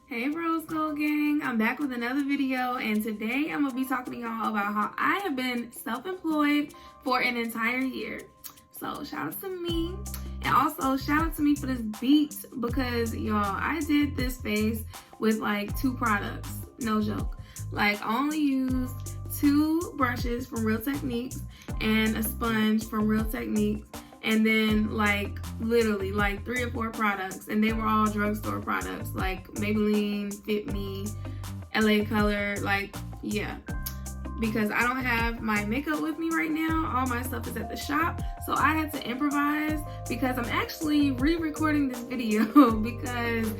Hey Rose Gold Gang, I'm back with another video, and today I'm going to be talking to y'all about how I have been self-employed for an entire year. So shout out to me, and also shout out to me for this beat, because y'all, I did this face with like 2 products, no joke. Like I only used 2 brushes from Real Techniques and a sponge from Real Techniques, and then like literally like 3 or 4 products, and they were all drugstore products like Maybelline, Fit Me, LA Color, like yeah. Because I don't have my makeup with me right now, all my stuff is at the shop, so I had to improvise because I'm actually re-recording this video because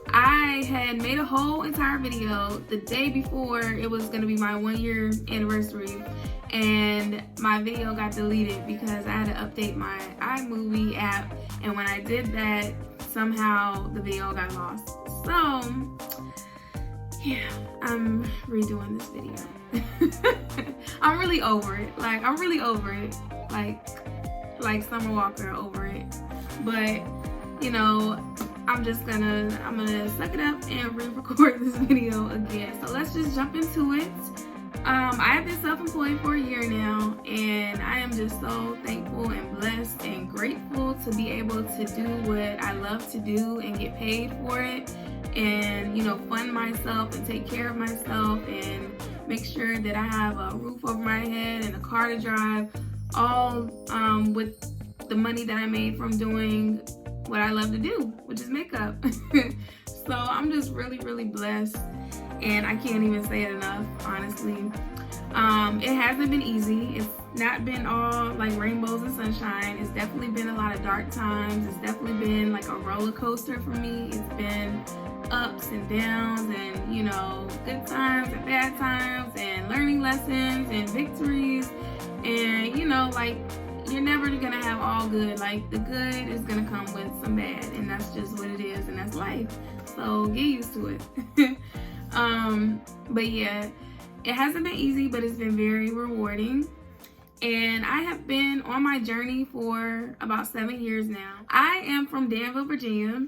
I had made a whole entire video the day before it was going to be my 1-year anniversary, and my video got deleted because I had to update my iMovie app, and when I did that, somehow the video got lost. So yeah, I'm redoing this video. I'm really over it. Like I'm really over it. Like Summer Walker over it. But you know, I'm gonna suck it up and re-record this video again. So let's just jump into it. I have been self-employed for a year now, and I am just so thankful and blessed and grateful to be able to do what I love to do and get paid for it, and you know, fund myself and take care of myself and make sure that I have a roof over my head and a car to drive, all with the money that I made from doing what I love to do, which is makeup. So I'm just really blessed, and I can't even say it enough, honestly. It hasn't been easy. It's not been all like rainbows and sunshine. It's definitely been a lot of dark times. It's definitely been like a roller coaster for me. It's been ups and downs, and you know, good times and bad times, and learning lessons and victories, and you know, like you're never gonna have all good. Like the good is gonna come with some bad, and that's just what it is, and that's life. So get used to it. But yeah, it hasn't been easy, but it's been very rewarding. And I have been on my journey for about 7 years now. I am from Danville, Virginia.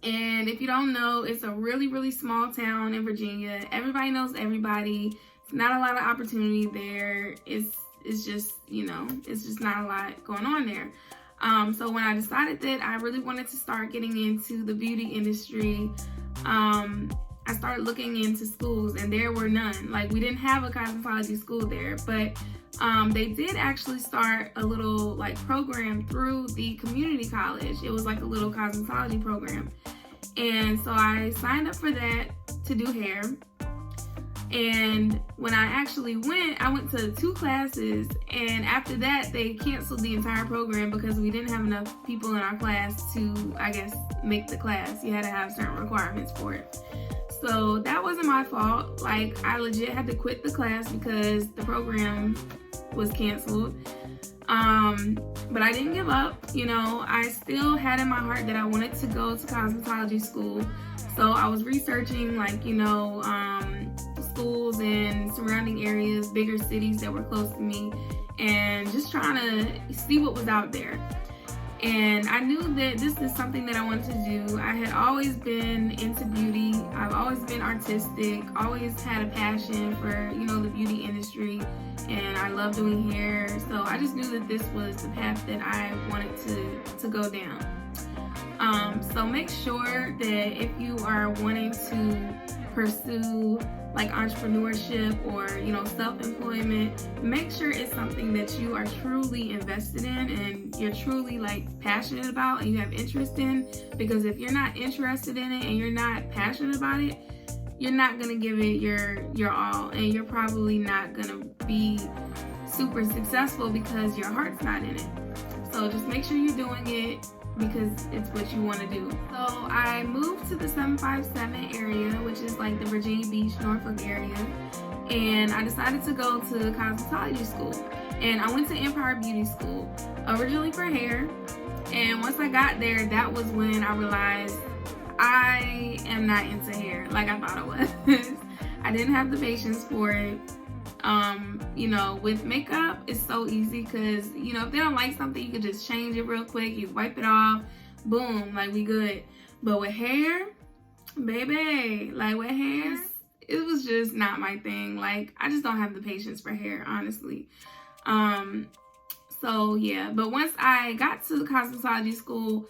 And if you don't know, it's a really small town in Virginia. Everybody knows everybody. It's not a lot of opportunity there. It's just, you know, it's just not a lot going on there. So when I decided that I really wanted to start getting into the beauty industry, I started looking into schools, and there were none. Like we didn't have a cosmetology school there, but they did actually start a little like program through the community college. It was like a little cosmetology program. And so I signed up for that to do hair. And when I actually went, I went to 2 classes, and after that they canceled the entire program because we didn't have enough people in our class to, I guess, make the class. You had to have certain requirements for it. So that wasn't my fault. Like I legit had to quit the class because the program was canceled. But I didn't give up. You know, I still had in my heart that I wanted to go to cosmetology school. So I was researching like, you know, schools in surrounding areas, bigger cities that were close to me, and just trying to see what was out there. And I knew that this is something that I wanted to do. I had always been into beauty. I've always been artistic, always had a passion for, you know, the beauty industry, and I love doing hair. So I just knew that this was the path that I wanted to go down. So make sure that if you are wanting to pursue like entrepreneurship or, you know, self-employment, make sure it's something that you are truly invested in and you're truly like passionate about and you have interest in. Because if you're not interested in it and you're not passionate about it, you're not gonna give it your all, and you're probably not gonna be super successful because your heart's not in it. So just make sure you're doing it because it's what you want to do. So I moved to the 757 area, which is like the Virginia Beach, Norfolk area, and I decided to go to cosmetology school. And I went to Empire Beauty School, originally for hair, and once I got there, that was when I realized I am not into hair like I thought I was. I didn't have the patience for it. You know, with makeup, it's so easy because, you know, if they don't like something, you can just change it real quick. You wipe it off, boom, like we good. But with hair, Baby, like with hair, it was just not my thing. Like, I just don't have the patience for hair, honestly. So yeah, but once I got to the cosmetology school,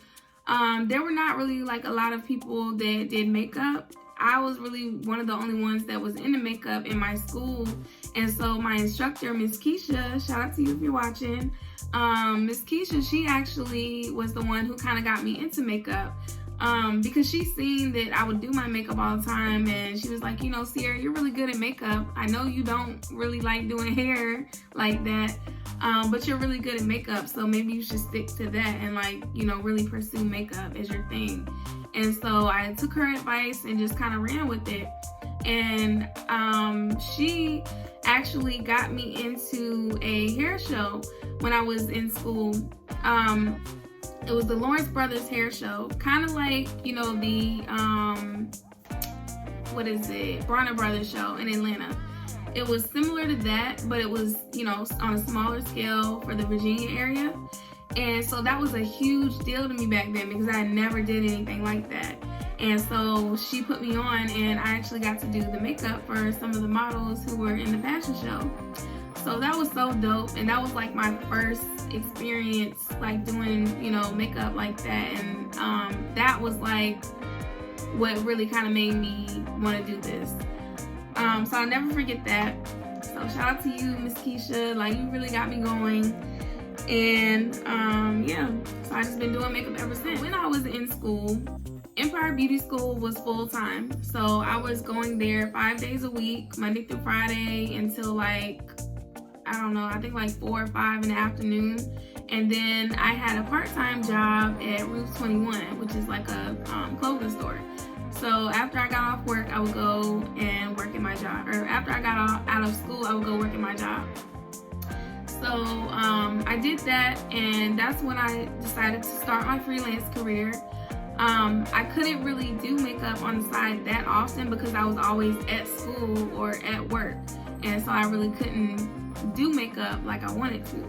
there were not really like a lot of people that did makeup. I was really one of the only ones that was into makeup in my school. And so my instructor, Miss Keisha, shout out to you if you're watching. Miss Keisha, she actually was the one who kind of got me into makeup. Because she seen that I would do my makeup all the time, and she was like, you know, Sierra, you're really good at makeup. I know you don't really like doing hair like that, but you're really good at makeup, so maybe you should stick to that and, like, you know, really pursue makeup as your thing. And so I took her advice and just kind of ran with it. And she actually got me into a hair show when I was in school. It was the Lawrence Brothers hair show, kind of like, you know, the Bronner Brothers show in Atlanta. It was similar to that, but it was, you know, on a smaller scale for the Virginia area. And so that was a huge deal to me back then because I never did anything like that. And so she put me on, and I actually got to do the makeup for some of the models who were in the fashion show. So that was so dope, and that was like my first experience like doing, you know, makeup like that. And that was like what really kind of made me want to do this. So I'll never forget that. So shout out to you, Miss Keisha, like you really got me going. And yeah, so I just been doing makeup ever since. When I was in school, Empire Beauty School was full-time. So I was going there 5 days a week, Monday through Friday, until like, I don't know, I think like 4 or 5 in the afternoon. And then I had a part-time job at Roots 21, which is like a clothing store. So after I got off work, I would go and work at my job. Or after I got out of school, I would go work at my job. So I did that, and that's when I decided to start my freelance career. I couldn't really do makeup on the side that often because I was always at school or at work. And so I really couldn't do makeup like I wanted to.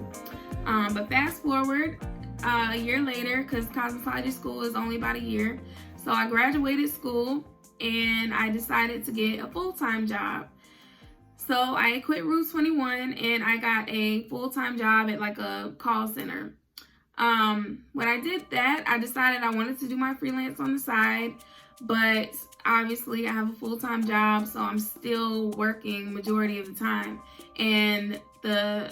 But fast forward a year later, because cosmetology school is only about a year. So I graduated school and I decided to get a full-time job. So I quit Roots 21 and I got a full-time job at like a call center. When I did that, I decided I wanted to do my freelance on the side, but obviously I have a full-time job, so I'm still working majority of the time. And the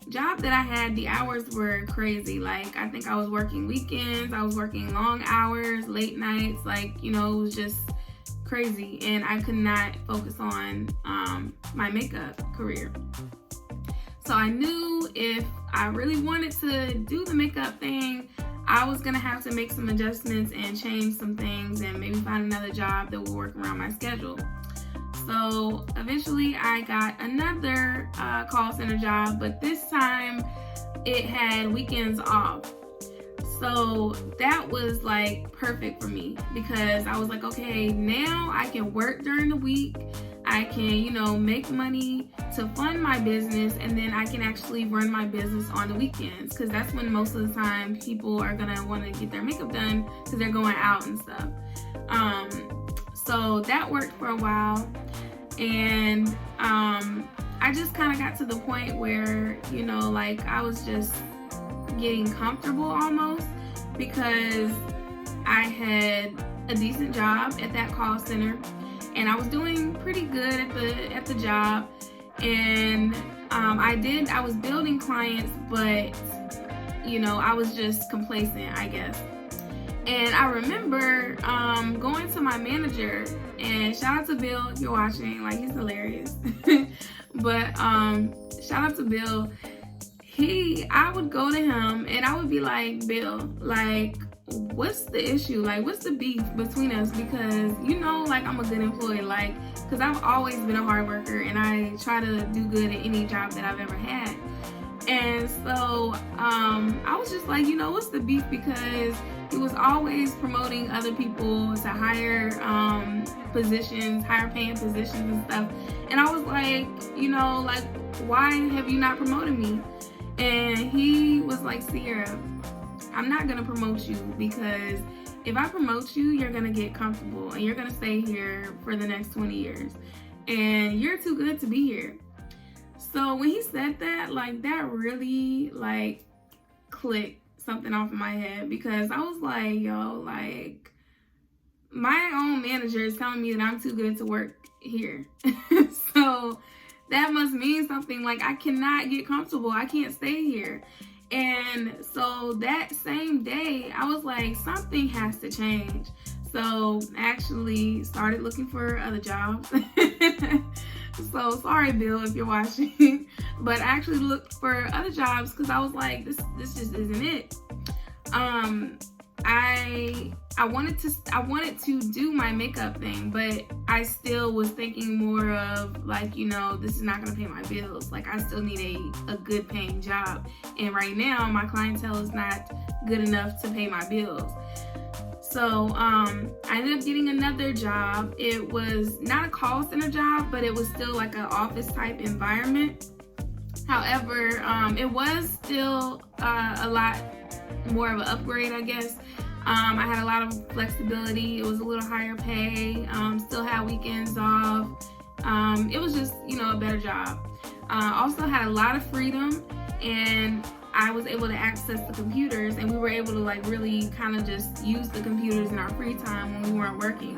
job that I had, the hours were crazy. Like, I think I was working weekends, I was working long hours, late nights, like, you know, it was just crazy. And I could not focus on my makeup career. So I knew if I really wanted to do the makeup thing, I was gonna have to make some adjustments and change some things and maybe find another job that would work around my schedule. So eventually I got another call center job, but this time it had weekends off. So that was like perfect for me because I was like, okay, now I can work during the week. I can, you know, make money to fund my business, and then I can actually run my business on the weekends because that's when most of the time people are gonna want to get their makeup done because they're going out and stuff. So that worked for a while, and I just kind of got to the point where, you know, like I was just getting comfortable almost because I had a decent job at that call center. And I was doing pretty good at the job, and I was building clients, but you know, I was just complacent, I guess. And I remember going to my manager, and shout out to Bill if you're watching, like he's hilarious. But shout out to Bill. I would go to him and I would be like, Bill, like, what's the issue? Like, what's the beef between us? Because, you know, like, I'm a good employee, like, because I've always been a hard worker and I try to do good at any job that I've ever had. And so I was just like, you know, what's the beef? Because he was always promoting other people to higher positions, higher paying positions and stuff. And I was like, you know, like, why have you not promoted me? And he was like, Sierra, I'm not gonna promote you because if I promote you, you're gonna get comfortable and you're gonna stay here for the next 20 years. And you're too good to be here. So when he said that, like, that really, like, clicked something off in my head, because I was like, yo, like, my own manager is telling me that I'm too good to work here. So that must mean something. Like, I cannot get comfortable. I can't stay here. And so that same day, I was like, something has to change. So I actually started looking for other jobs. So sorry, Bill, if you're watching, but I actually looked for other jobs because I was like, this just isn't it. I wanted to do my makeup thing, but I still was thinking more of, like, you know, this is not gonna pay my bills. Like, I still need a good paying job, and right now my clientele is not good enough to pay my bills. So I ended up getting another job. It was not a call center job, but it was still like an office type environment. However, it was still a lot more of an upgrade, I guess. I had a lot of flexibility. It was a little higher pay. Still had weekends off. It was just, you know, a better job. Also had a lot of freedom, and I was able to access the computers, and we were able to, like, really kind of just use the computers in our free time when we weren't working.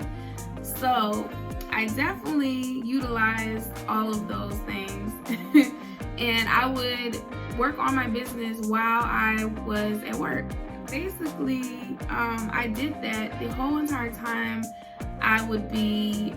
So I definitely utilized all of those things. And I would work on my business while I was at work. Basically, I did that the whole entire time. I would be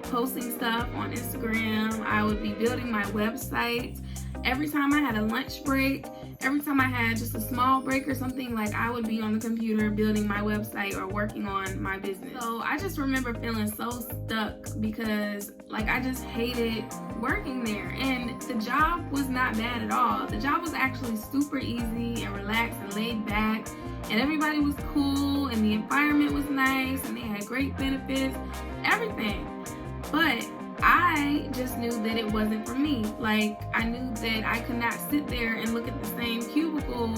posting stuff on Instagram. I would be building my website. Every time I had a lunch break, every time I had just a small break or something, like, I would be on the computer building my website or working on my business. So I just remember feeling so stuck because, like, I just hated working there. And the job was not bad at all. The job was actually super easy and relaxed and laid back, and everybody was cool, and the environment was nice, and they had great benefits, everything. But I just knew that it wasn't for me. Like, I knew that I could not sit there and look at the same cubicle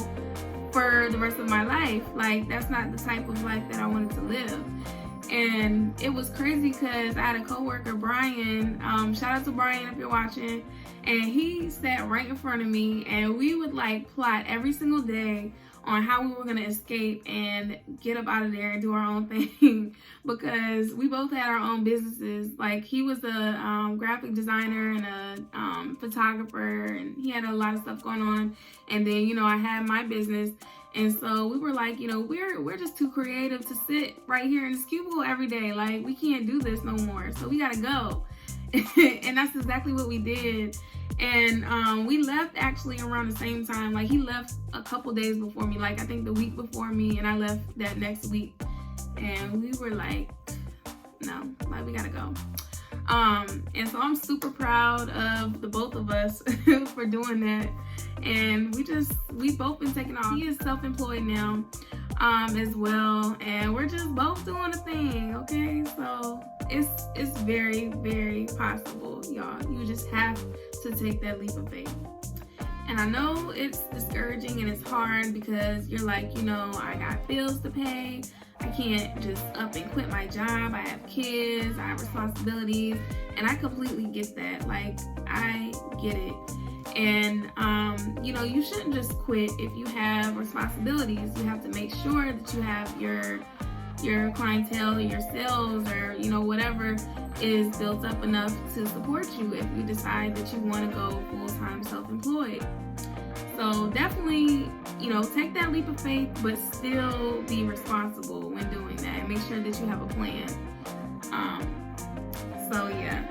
for the rest of my life. Like, that's not the type of life that I wanted to live. And it was crazy because I had a coworker, Brian, shout out to Brian if you're watching, and he sat right in front of me, and we would, like, plot every single day on how we were going to escape and get up out of there and do our own thing, because we both had our own businesses. Like, he was a graphic designer and a photographer, and he had a lot of stuff going on, and then, you know, I had my business. And so we were like, you know, we're just too creative to sit right here in this cubicle every day. Like, we can't do this no more, so we gotta go. And that's exactly what we did. And we left actually around the same time. Like, he left a couple days before me, like I think the week before me, and I left that next week. And we were like, no, like, we gotta go. And so I'm super proud of the both of us for doing that. And we both been taking off. He is self-employed now as well, and we're just both doing a thing, okay? So it's very, very possible, y'all. You just have to take that leap of faith. And I know it's discouraging and it's hard because you're like, you know, I got bills to pay. I can't just up and quit my job. I have kids, I have responsibilities, and I completely get that. Like, I get it. And, you know, you shouldn't just quit if you have responsibilities. You have to make sure that you have your clientele or your sales or, you know, whatever is built up enough to support you if you decide that you want to go full-time self-employed. So definitely, you know, take that leap of faith, but still be responsible when doing that, and make sure that you have a plan. So yeah.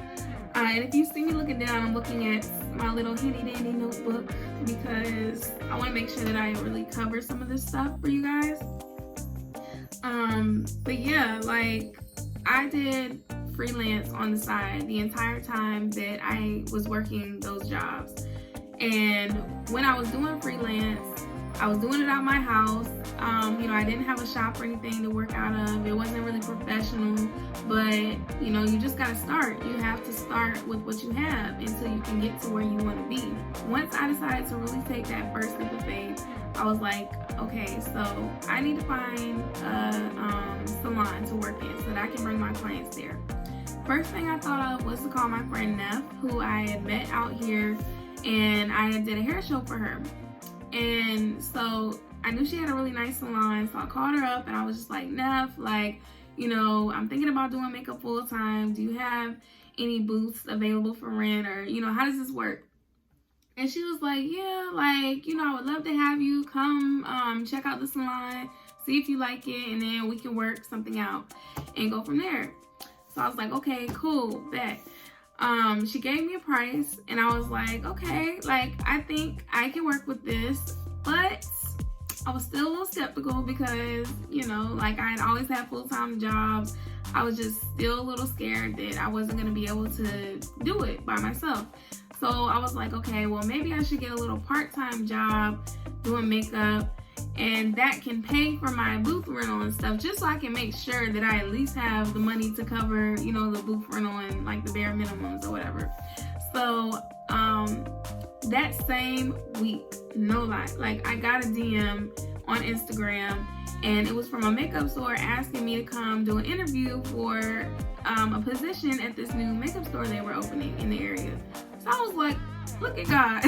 And if you see me looking down, I'm looking at my little handy dandy notebook because I want to make sure that I really cover some of this stuff for you guys. But yeah, like, I did freelance on the side the entire time that I was working those jobs. And when I was doing freelance, I was doing it out of my house. You know, I didn't have a shop or anything to work out of. It wasn't really professional, but you know, you just gotta start. You have to start with what you have until you can get to where you want to be. Once I decided to really take that first leap of faith, I was like, okay, so I need to find a salon to work in so that I can bring my clients there. First thing I thought of was to call my friend Neff, who I had met out here, and I did a hair show for her. And so I knew she had a really nice salon, so I called her up and I was just like, Neff, like, you know, I'm thinking about doing makeup full time. Do you have any booths available for rent, or, you know, how does this work? And she was like, yeah, like, you know, I would love to have you come check out the salon, see if you like it, and then we can work something out and go from there. So I was like, okay, cool, bet. She gave me a price, and I was like, okay, like, I think I can work with this, but I was still a little skeptical because, you know, like, I had always had full-time jobs. I was just still a little scared that I wasn't going to be able to do it by myself. So I was like, okay, well, maybe I should get a little part-time job doing makeup, and that can pay for my booth rental and stuff, just so I can make sure that I at least have the money to cover, you know, the booth rental and like the bare minimums or whatever. So that same week, no lie, like, I got a DM on Instagram, and it was from a makeup store asking me to come do an interview for a position at this new makeup store they were opening in the area. So I was like, look at God.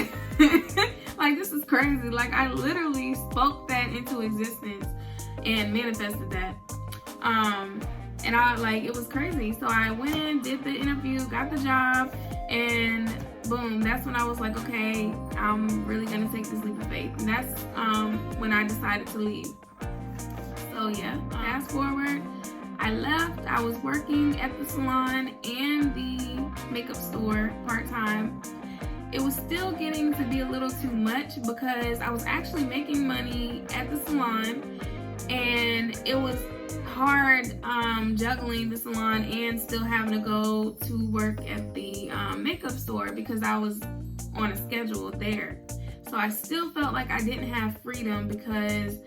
Like, this is crazy. Like, I literally spoke that into existence and manifested that. And I, like, it was crazy. So I went in, did the interview, got the job, and boom, that's when I was like, okay, I'm really gonna take this leap of faith. And that's when I decided to leave. So yeah, fast forward, I left. I was working at the salon and the makeup store part-time. It was still getting to be a little too much because I was actually making money at the salon, and it was hard juggling the salon and still having to go to work at the makeup store because I was on a schedule there. So I still felt like I didn't have freedom because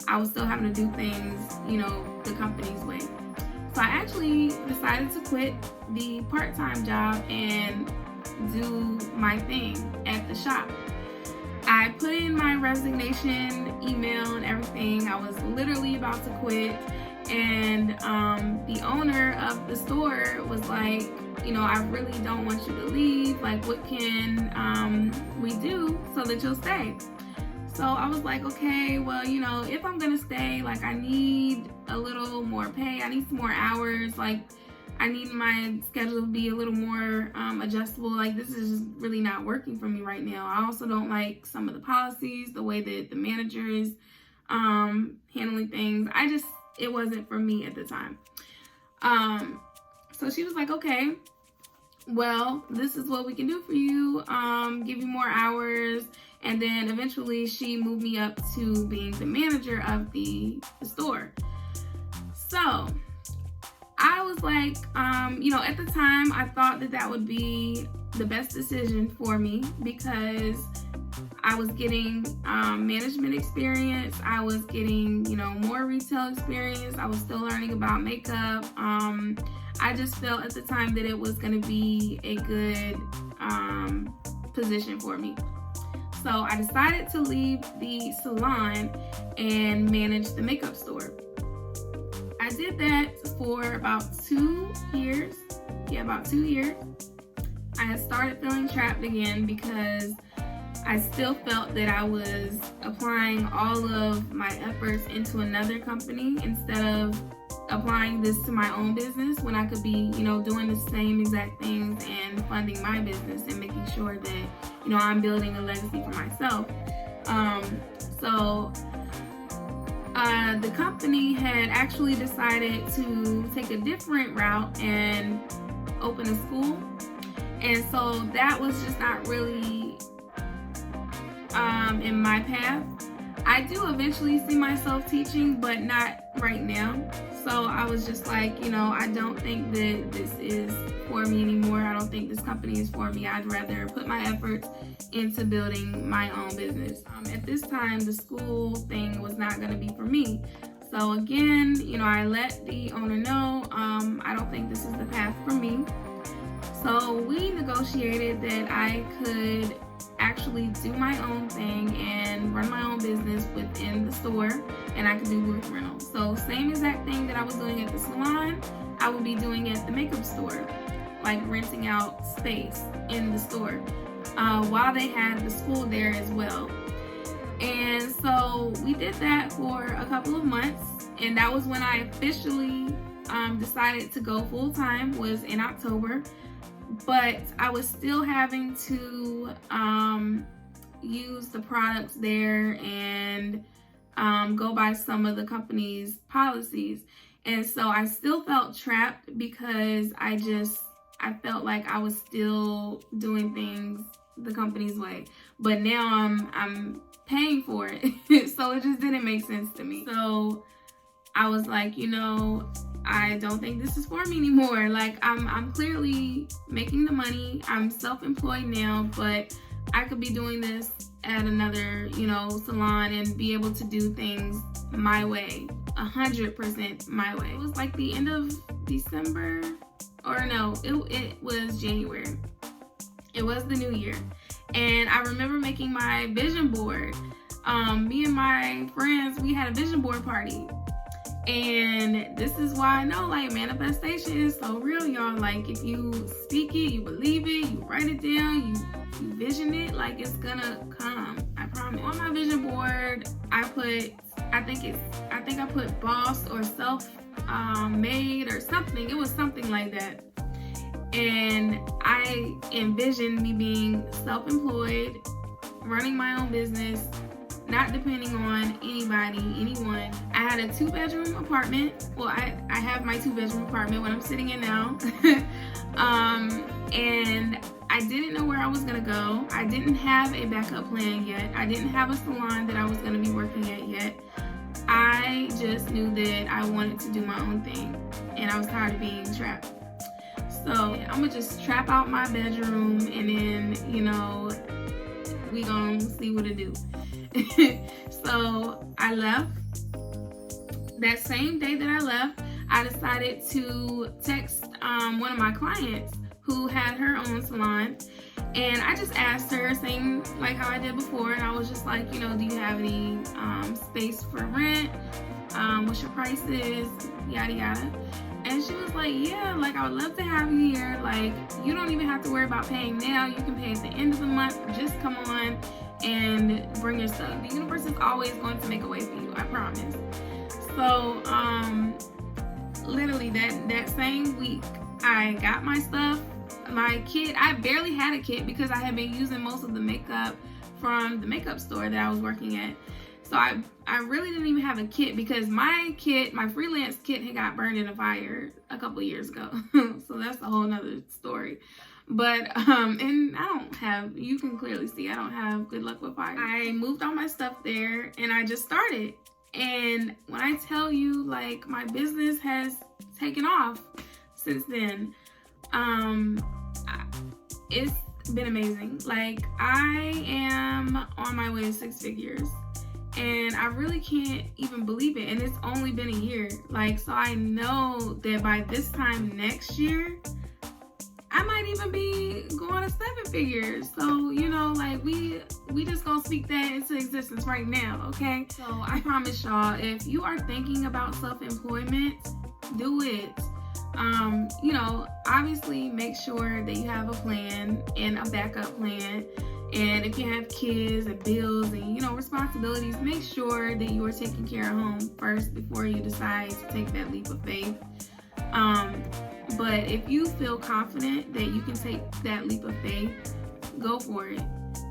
I was still having to do things, you know, the company's way. So I actually decided to quit the part-time job and do my thing at the shop. I put in my resignation email and everything. I was literally about to quit, and the owner of the store was like, you know, I really don't want you to leave. Like, what can we do so that you'll stay? So I was like, okay, well, you know, if I'm gonna stay, like, I need a little more pay. I need some more hours. Like, I need my schedule to be a little more adjustable. Like, this is just really not working for me right now. I also don't like some of the policies, the way that the manager is handling things. It wasn't for me at the time. So she was like, okay, well, this is what we can do for you. Give you more hours. And then eventually she moved me up to being the manager of the store. So I was like, you know, at the time I thought that that would be the best decision for me because I was getting management experience. I was getting, you know, more retail experience. I was still learning about makeup. I just felt at the time that it was going to be a good position for me. So I decided to leave the salon and manage the makeup store. I did that for about 2 years. Yeah, about 2 years. I had started feeling trapped again because I still felt that I was applying all of my efforts into another company instead of applying this to my own business when I could be, you know, doing the same exact things and funding my business and making sure that, you know, I'm building a legacy for myself. The company had actually decided to take a different route and open a school. And so that was just not really in my path. I do eventually see myself teaching, but not right now. So I was just like, you know, I don't think that this is for me anymore. I don't think this company is for me. I'd rather put my efforts into building my own business. At this time, the school thing was not going to be for me. So So again, you know, I let the owner know I don't think this is the path for me. So we negotiated that I could actually do my own thing and run my own business within the store, and I could do booth rentals. So same exact thing that I was doing at the salon, I would be doing at the makeup store, like renting out space in the store while they had the school there as well. And so we did that for a couple of months, and that was when I officially decided to go full-time, was in October. But I was still having to use the products there and go by some of the company's policies. And so I still felt trapped because I felt like I was still doing things the company's way. But now I'm paying for it. So it just didn't make sense to me. So I was like, you know, I don't think this is for me anymore. Like, I'm clearly making the money. I'm self-employed now, but I could be doing this at another, you know, salon and be able to do things my way, 100% my way. It was like the end of December, or no, it was January. It was the new year. And I remember making my vision board. Me and my friends, we had a vision board party. And this is why I know, like, manifestation is so real, y'all. Like, if you speak it, you believe it, you write it down, you vision it, like, it's gonna come. I promise. On my vision board, I think I put boss or self made or something. It was something like that. And I envisioned me being self-employed, running my own business, not depending on anybody, anyone. I had a 2-bedroom apartment. Well, I have my 2-bedroom apartment, what I'm sitting in now. And I didn't know where I was gonna go. I didn't have a backup plan yet. I didn't have a salon that I was gonna be working at yet. I just knew that I wanted to do my own thing, and I was tired of being trapped. So I'm gonna just trap out my bedroom, and then, you know, we gonna see what it do. So I left. That same day that I left, I decided to text one of my clients who had her own salon, and I just asked her, same like how I did before, and I was just like, you know, do you have any space for rent? What's your prices? Yada yada. And she was like, yeah, like, I would love to have you here. Like, you don't even have to worry about paying now. You can pay at the end of the month. Just come on and bring your stuff. The universe is always going to make a way for you, I promise. So, literally that same week, I got my stuff, my kit. I barely had a kit because I had been using most of the makeup from the makeup store that I was working at. So I really didn't even have a kit because my freelance kit had got burned in a fire a couple years ago. So that's a whole nother story. But, and I don't have, you can clearly see, I don't have good luck with fire. I moved all my stuff there and I just started. And when I tell you, like, my business has taken off since then, it's been amazing. Like, I am on my way to 6 figures. And I really can't even believe it. And it's only been a year. Like, so I know that by this time next year, I might even be going to 7 figures. So, you know, like, we just gonna speak that into existence right now, okay? So I promise y'all, if you are thinking about self-employment, do it. You know, obviously make sure that you have a plan and a backup plan. And if you have kids and bills and, you know, responsibilities, make sure that you are taking care of home first before you decide to take that leap of faith. But if you feel confident that you can take that leap of faith, go for it.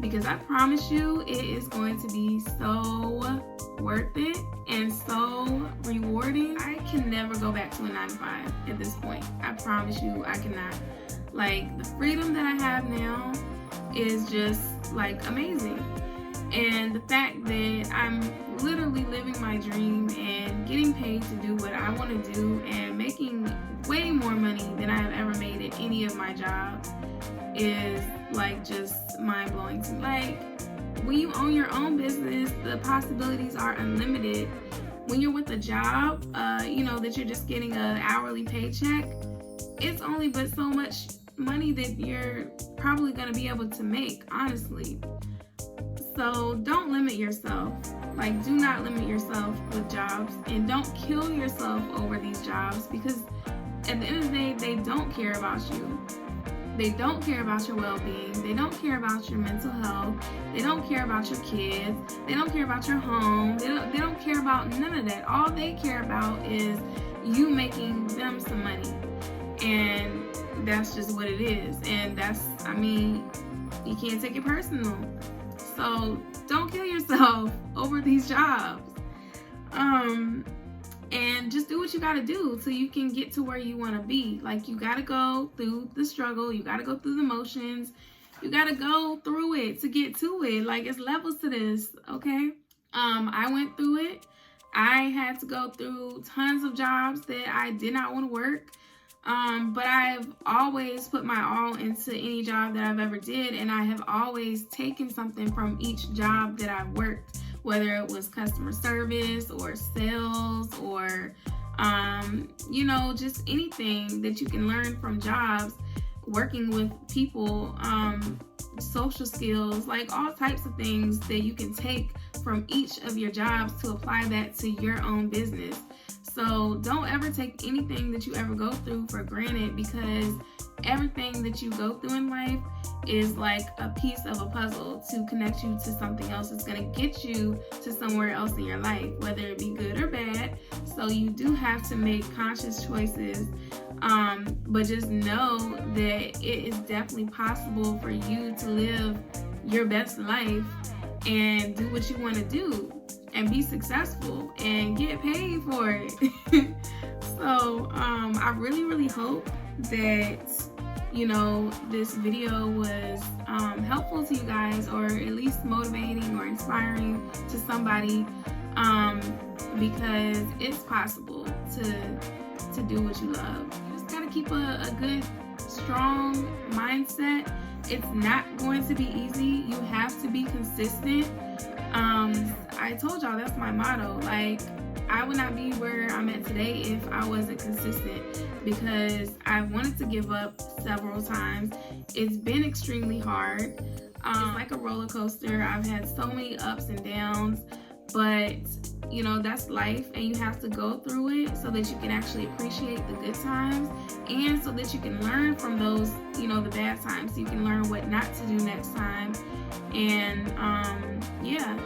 Because I promise you, it is going to be so worth it and so rewarding. I can never go back to a 9-to-5 at this point. I promise you, I cannot. Like, the freedom that I have now is just, like, amazing. And the fact that I'm literally living my dream and getting paid to do what I want to do and making way more money than I have ever made at any of my jobs is, like, just mind-blowing to me. Like, when you own your own business, the possibilities are unlimited. when you're with a job, you know, that you're just getting an hourly paycheck, it's only but so much money that you're probably going to be able to make, honestly. So don't limit yourself. Like, do not limit yourself with jobs, and don't kill yourself over these jobs, because at the end of the day, they don't care about you. They don't care about your well-being. They don't care about your mental health. They don't care about your kids. They don't care about your home. They don't care about none of that. All they care about is you making them some money. And that's just what it is. And that's, I mean, you can't take it personal. So don't kill yourself over these jobs. And just do what you gotta do so you can get to where you wanna be. Like, you gotta go through the struggle. You gotta go through the motions. You gotta go through it to get to it. Like, it's levels to this, okay? I went through it. I had to go through tons of jobs that I did not want to work. But I've always put my all into any job that I've ever did, and I have always taken something from each job that I've worked, whether it was customer service or sales or, you know, just anything that you can learn from jobs, working with people, social skills, like all types of things that you can take from each of your jobs to apply that to your own business. So don't ever take anything that you ever go through for granted, because everything that you go through in life is like a piece of a puzzle to connect you to something else. It's going to get you to somewhere else in your life, whether it be good or bad. So you do have to make conscious choices, but just know that it is definitely possible for you to live your best life and do what you want to do and be successful and get paid for it. So I really hope that, you know, this video was helpful to you guys, or at least motivating or inspiring to somebody, because it's possible to do what you love. You just gotta keep a good, strong mindset. It's not going to be easy. You have to be consistent. I told y'all that's my motto. Like, I would not be where I'm at today if I wasn't consistent, because I wanted to give up several times. It's been extremely hard. It's like a roller coaster. I've had so many ups and downs, but you know, that's life, and you have to go through it so that you can actually appreciate the good times, and so that you can learn from those, you know, the bad times, so you can learn what not to do next time. And yeah,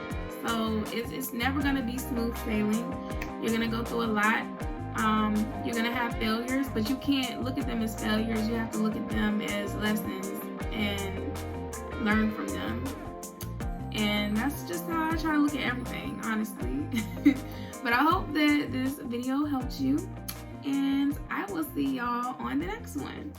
so it's never gonna be smooth sailing. You're gonna go through a lot. You're gonna have failures, but you can't look at them as failures. You have to look at them as lessons and learn from them. And that's just how I try to look at everything, honestly. But I hope that this video helped you, and I will see y'all on the next one.